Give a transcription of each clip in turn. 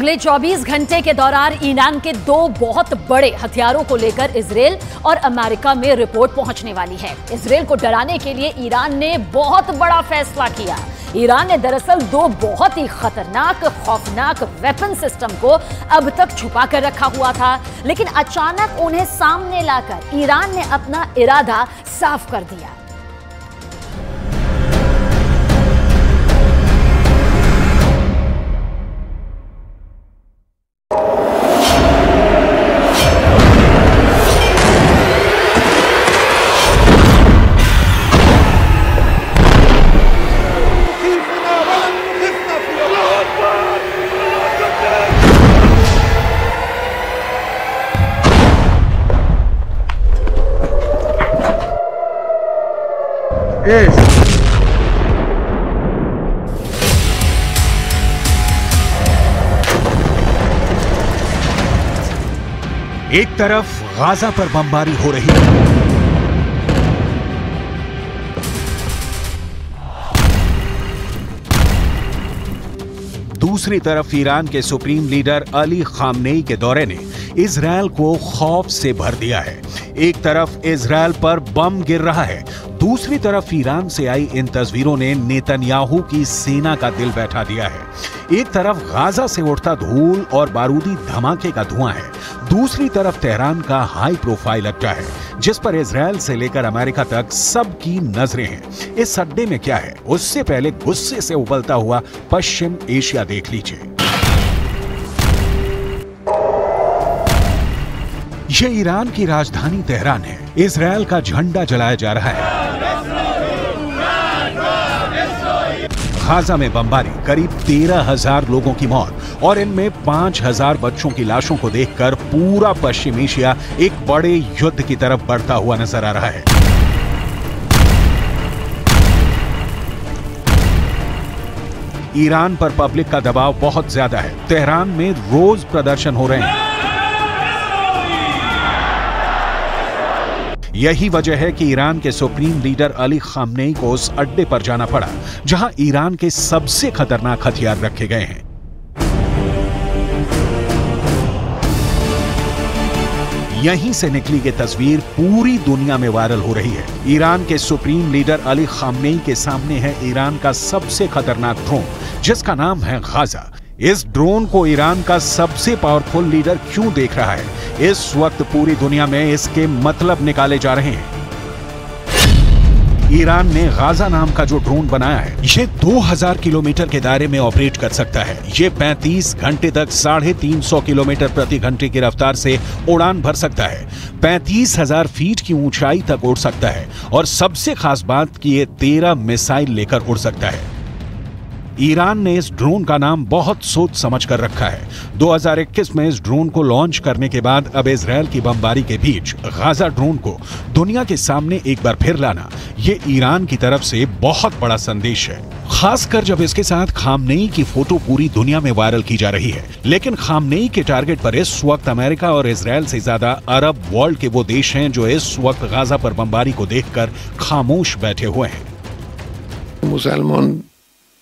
अगले 24 घंटे के दौरान ईरान के 2 बहुत बड़े हथियारों को लेकर इजरायल और अमेरिका में रिपोर्ट पहुंचने वाली है। इजरायल को डराने के लिए ईरान ने बहुत बड़ा फैसला किया। ईरान ने दरअसल 2 बहुत ही खतरनाक, खौफनाक वेपन सिस्टम को अब तक छुपा कर रखा हुआ था, लेकिन अचानक उन्हें सामने लाकर ईरान ने अपना इरादा साफ कर दिया। एक तरफ गाजा पर बमबारी हो रही है, दूसरी तरफ ईरान के सुप्रीम लीडर अली खामनेई के दौरे ने इजरायल को खौफ से भर दिया है। एक तरफ इजरायल पर बम गिर रहा है, दूसरी तरफ ईरान से आई इन तस्वीरों ने नेतन्याहू की सेना का दिल बैठा दिया है। एक तरफ गाजा से उठता धूल और बारूदी धमाके का धुआं है, दूसरी तरफ तेहरान का हाई प्रोफाइल अड्डा है जिस पर इजरायल से लेकर अमेरिका तक सबकी नजरें हैं। इस अड्डे में क्या है, उससे पहले गुस्से से उबलता हुआ पश्चिम एशिया देख लीजिए। ये ईरान की राजधानी तेहरान है। इजरायल का झंडा जलाया जा रहा है। गाजा में बमबारी, करीब 13,000 लोगों की मौत और इनमें 5,000 बच्चों की लाशों को देखकर पूरा पश्चिम एशिया एक बड़े युद्ध की तरफ बढ़ता हुआ नजर आ रहा है। ईरान पर पब्लिक का दबाव बहुत ज्यादा है। तेहरान में रोज प्रदर्शन हो रहे हैं। यही वजह है कि ईरान के सुप्रीम लीडर अली खामनेई को उस अड्डे पर जाना पड़ा जहां ईरान के सबसे खतरनाक हथियार रखे गए हैं। यहीं से निकली ये तस्वीर पूरी दुनिया में वायरल हो रही है। ईरान के सुप्रीम लीडर अली खामनेई के सामने है ईरान का सबसे खतरनाक ड्रोन जिसका नाम है गाजा। इस ड्रोन को ईरान का सबसे पावरफुल लीडर क्यों देख रहा है? इस वक्त पूरी दुनिया में इसके मतलब निकाले जा रहे हैं। ईरान ने गाजा नाम का जो ड्रोन बनाया है, ये 2000 किलोमीटर के दायरे में ऑपरेट कर सकता है। ये 35 घंटे तक 350 किलोमीटर प्रति घंटे की रफ्तार से उड़ान भर सकता है। 35,000 फीट की ऊंचाई तक उड़ सकता है और सबसे खास बात कि ये 13 मिसाइल लेकर उड़ सकता है। ईरान ने इस ड्रोन का नाम बहुत सोच समझ कर रखा है। 2021 में इस ड्रोन को लॉन्च करने के बाद अब इजरायल की बमबारी के बीच गाजा ड्रोन को दुनिया के सामने एक बार फिर लाना, ये ईरान की तरफ से बहुत बड़ा संदेश है, खासकर जब इसके साथ खामनेई की फोटो पूरी दुनिया में वायरल की जा रही है। लेकिन खामनेई के टारगेट पर इस वक्त अमेरिका और इजरायल से ज्यादा अरब वर्ल्ड के वो देश हैं जो इस वक्त गाजा पर बमबारी को देखकर खामोश बैठे हुए हैं। मुसलमान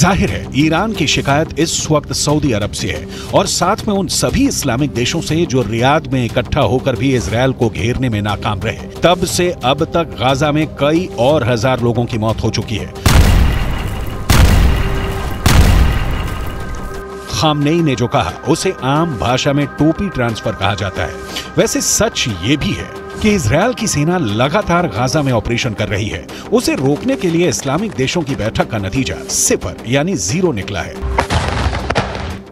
जाहिर है ईरान की शिकायत इस वक्त सऊदी अरब से है और साथ में उन सभी इस्लामिक देशों से जो रियाद में इकट्ठा होकर भी इजरायल को घेरने में नाकाम रहे। तब से अब तक गाजा में कई और हजार लोगों की मौत हो चुकी है। खामनेई ने जो कहा उसे आम भाषा में टोपी ट्रांसफर कहा जाता है। वैसे सच ये भी है कि इजरायल की सेना लगातार गाजा में ऑपरेशन कर रही है। उसे रोकने के लिए इस्लामिक देशों की बैठक का नतीजा 0 यानी 0 निकला है।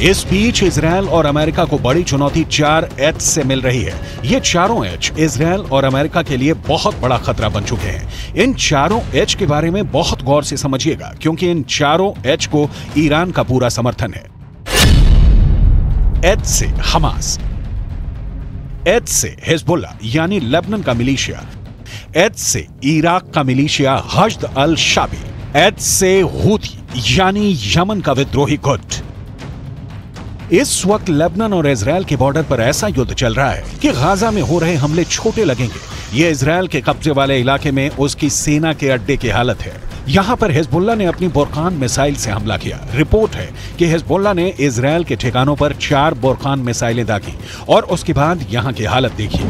इस बीच इजरायल और अमेरिका को बड़ी चुनौती 4H से मिल रही है। ये चारों H इजरायल और अमेरिका के लिए बहुत बड़ा खतरा बन चुके हैं। इन चारों H के बारे में बहुत गौर से समझिएगा, क्योंकि इन चारों H को ईरान का पूरा समर्थन है। H से हमास, H से हिजबुल्लाह यानी लेबनान का मिलिशिया, H से इराक का मिलिशिया हश्द अल शाबी, H से हूथी यानी यमन का विद्रोही गुट। इस वक्त लेबनान और इजरायल के बॉर्डर पर ऐसा युद्ध चल रहा है कि गाजा में हो रहे हमले छोटे लगेंगे। ये इजरायल के कब्जे वाले इलाके में उसकी सेना के अड्डे की हालत है। यहां पर हिजबुल्लाह ने अपनी बुरकान मिसाइल से हमला किया। रिपोर्ट है कि हिजबुल्लाह ने इजरायल के ठिकानों पर 4 बुरकान मिसाइलें दागी और उसके बाद यहां की हालत देखिए।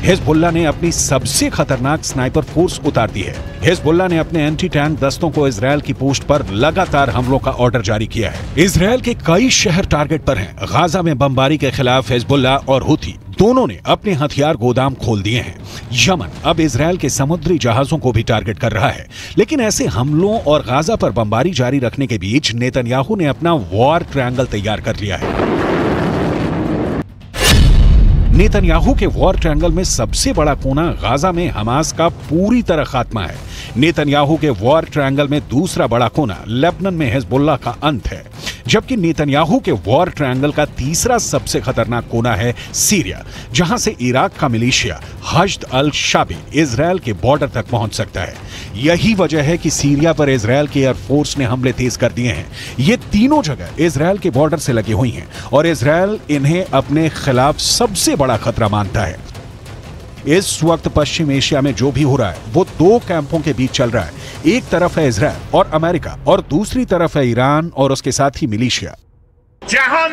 हिजबुल्लाह ने अपनी सबसे खतरनाक स्नाइपर फोर्स उतार दी है। हिजबुल्लाह ने अपने एंटी टैंक दस्तों को इजरायल की पोस्ट पर लगातार हमलों का ऑर्डर जारी किया है। इजरायल के कई शहर टारगेट पर हैं। गाजा में बमबारी के खिलाफ हिजबुल्लाह और हूथी दोनों ने अपने हथियार गोदाम खोल दिए हैं। यमन अब इजरायल के समुद्री जहाजों को भी टारगेट कर रहा है। लेकिन ऐसे हमलों और गाजा पर बमबारी जारी रखने के बीच नेतन्याहू ने अपना वॉर ट्रायंगल तैयार कर लिया है। नेतन्याहू के वॉर ट्रायंगल में सबसे बड़ा कोना गाजा में हमास का पूरी तरह खात्मा है। नेतन्याहू के वॉर ट्रायंगल में दूसरा बड़ा कोना लेबनान में हिजबुल्लाह का अंत है, जबकि नेतन्याहू के वॉर ट्रायंगल का तीसरा सबसे खतरनाक कोना है सीरिया, जहां से इराक का मिलिशिया हश्द अल शाबी इजरायल के बॉर्डर तक पहुंच सकता है। यही वजह है कि सीरिया पर इजरायल की एयरफोर्स ने हमले तेज कर दिए हैं। ये तीनों जगह इजरायल के बॉर्डर से लगी हुई हैं और इजरायल इन्हें अपने खिलाफ सबसे बड़ा खतरा मानता है। इस वक्त पश्चिम एशिया में जो भी हो रहा है वो 2 कैंपों के बीच चल रहा है। एक तरफ है इजरायल और अमेरिका और दूसरी तरफ है ईरान और उसके साथ ही मिलिशिया। जहान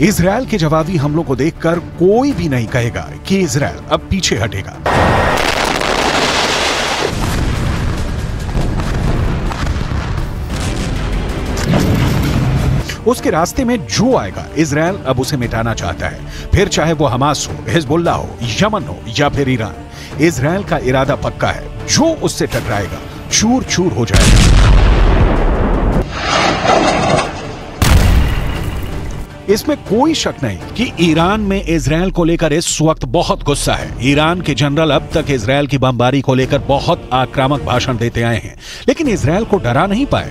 इजरायल के जवाबी हमलों को देखकर कोई भी नहीं कहेगा कि इजरायल अब पीछे हटेगा। उसके रास्ते में जो आएगा इजरायल अब उसे मिटाना चाहता है, फिर चाहे वो हमास हो, हिजबुल्लाह हो, यमन हो या फिर ईरान। इजरायल का इरादा पक्का है, जो उससे टकराएगा चूर चूर हो जाएगा। इसमें कोई शक नहीं कि ईरान में इजरायल को लेकर इस वक्त बहुत गुस्सा है। ईरान के जनरल अब तक इजरायल की बमबारी को लेकर बहुत आक्रामक भाषण देते आए हैं, लेकिन इजरायल को डरा नहीं पाए।